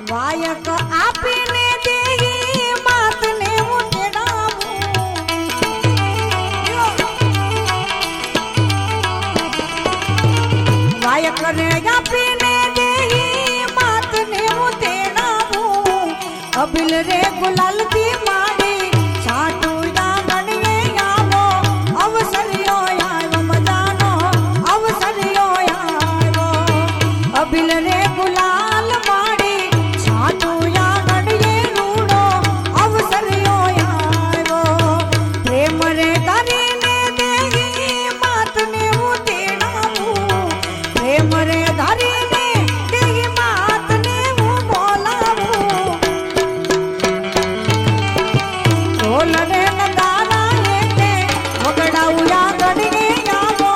વાયક આપીને દેહી માતને હું તેડાવું વાયક ને આપીને દેહી માતને હું તેડાવું અબિલ રે ગુલાલ થી મારી છાટું ડાગણીએ આવો અવસર્યો આવ્યો મજાનો અવસર્યો આવ્યો અબિલ રે ગુલાલ મારી છાટું ડાગણીએ રૂડો અવસર્યો આવ્યો પ્રેમ રે ધરીને દેહી માતને હું તેડાવું પ્રેમ રે ધરીને દેહી માતને હું બોલાવું ઢોલ રે નગારા હેઠે વગડાવું આગળને આવો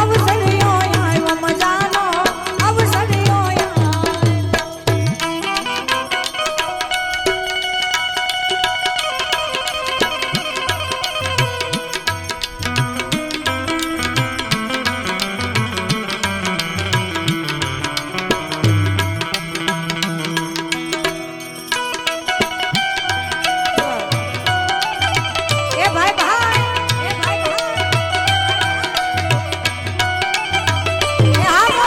અવસર્યો આવ્યો મજાનો અવસર્યો એ ભાઈ ભાઈ એ ભાઈ ભાઈ એ આવો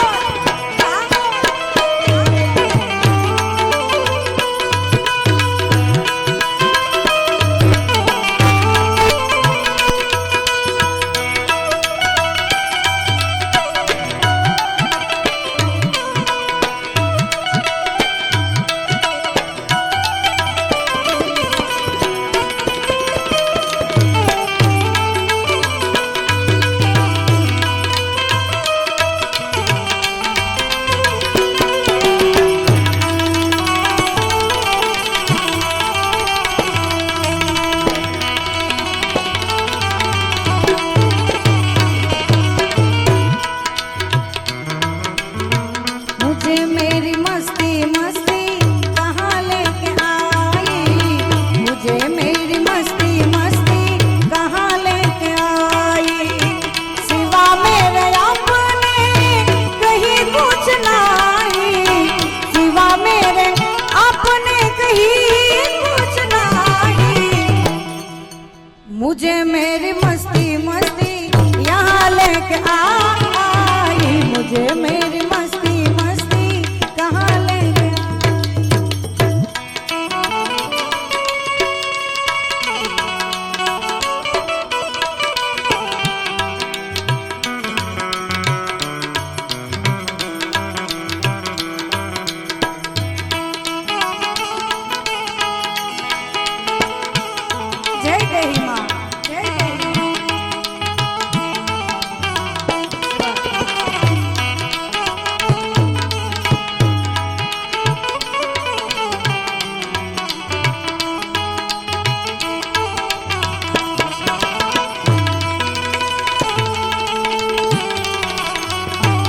मुझे मेरी मस्ती मस्ती कहाँ लेके आई मुझे मेरी मस्ती मस्ती कहाँ लेके आई सिवा मेरे अपने कहीं कुछ नहीं सिवा मेरे अपने कहीं कुछ नहीं मुझे मेरी मस्ती मस्ती यहाँ लेके आई मुझे मेरी मस्ती मस्ती कहाँ लेके जय देही माँ जय देही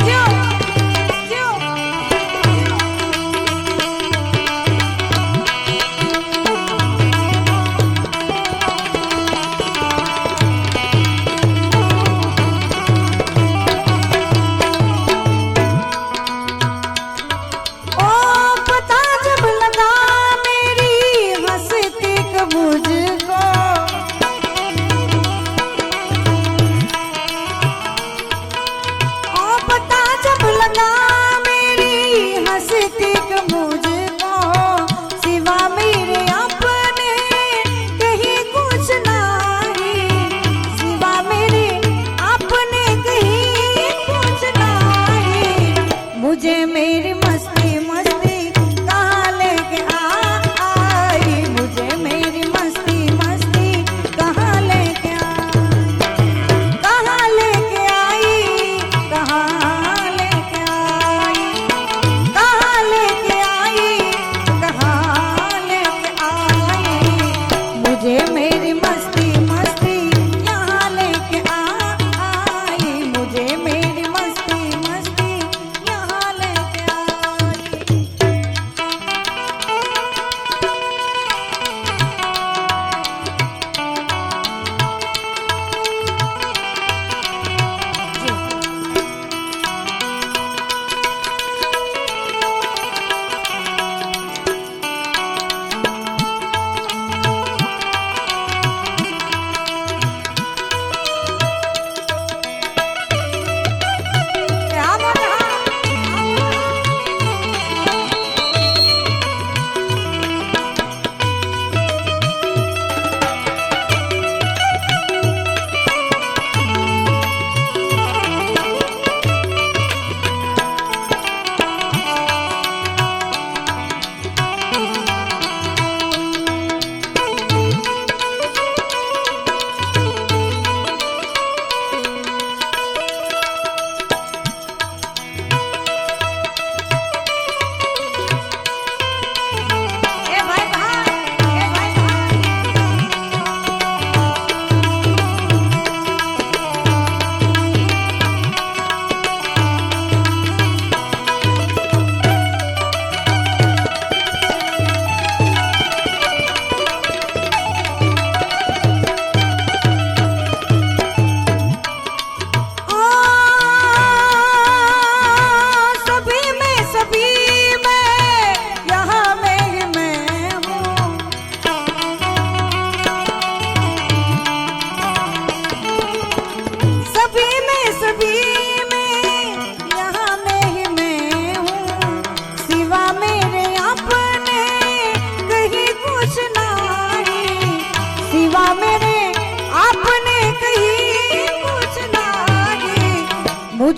जो जो ओ पता जब लगा मेरी हंसती मुझको ओ पता जब लगा मेरी हंसती मुझको सिवा मेरे अपने कहीं कुछ नहीं सिवा मेरे अपने कहीं कुछ नहीं मुझे मेरी मस्ती मस्ती कहाँ लेके आई मुझे मेरी मस्ती मस्ती कहाँ लेके कहाँ लेके आई कहाँ लेके आई कहाँ लेके आई कहाँ लेके आई मुझे मेरी मस्ती मस्ती यहाँ लेके आई मुझे मेरी मस्ती मस्ती यहाँ लेके आई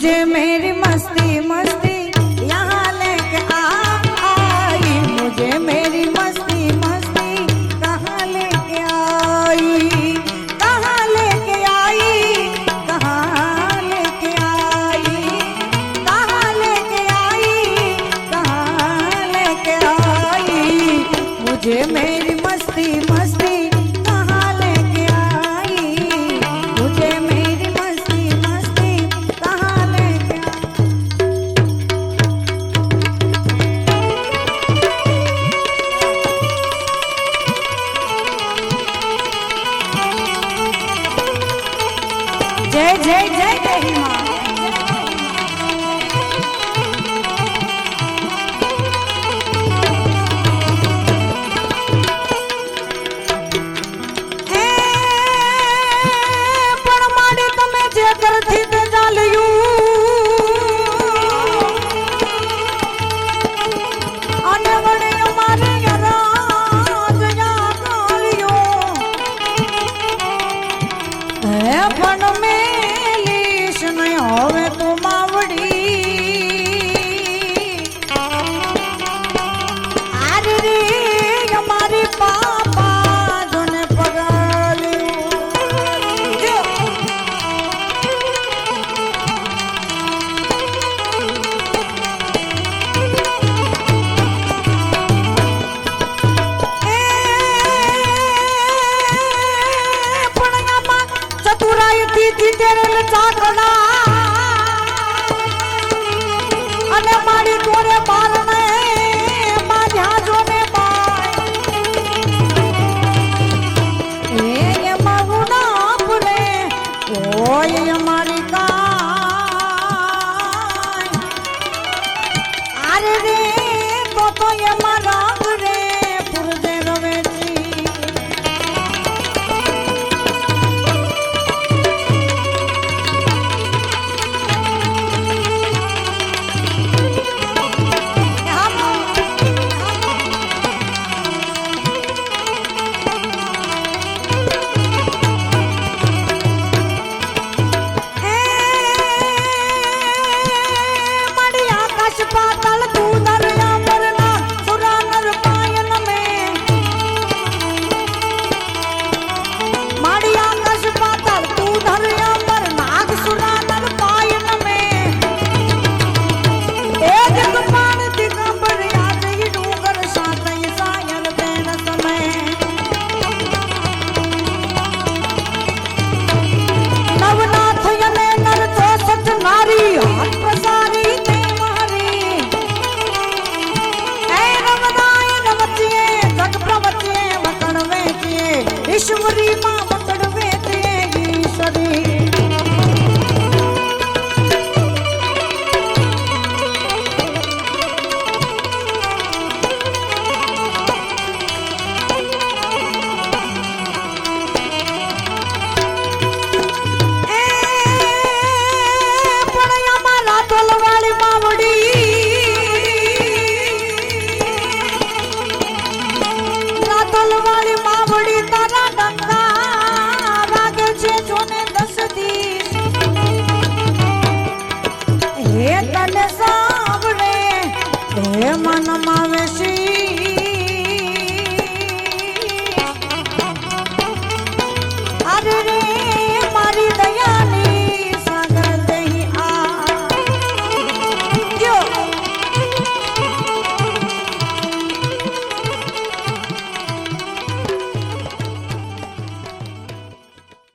मुझे मेरी मस्ती मस्ती यहाँ लेके आई, मुझे मेरी मस्ती मस्ती कहाँ लेके आई, कहाँ लेके आई, कहाँ लेके आई, कहाँ लेके आई, कहाँ लेके आई, मुझे मेरी मस्ती मस्ती कहाँ लेके आई, मुझे मेरी मस्ती मस्ती कहाँ लेके आई। जय जय जय जय माँ। અને મારી તોરે બારણે બાધ્યા જોને બાય એ મારું ના ભૂલે કોઈ અમારી કાય આરે રે તો એમાં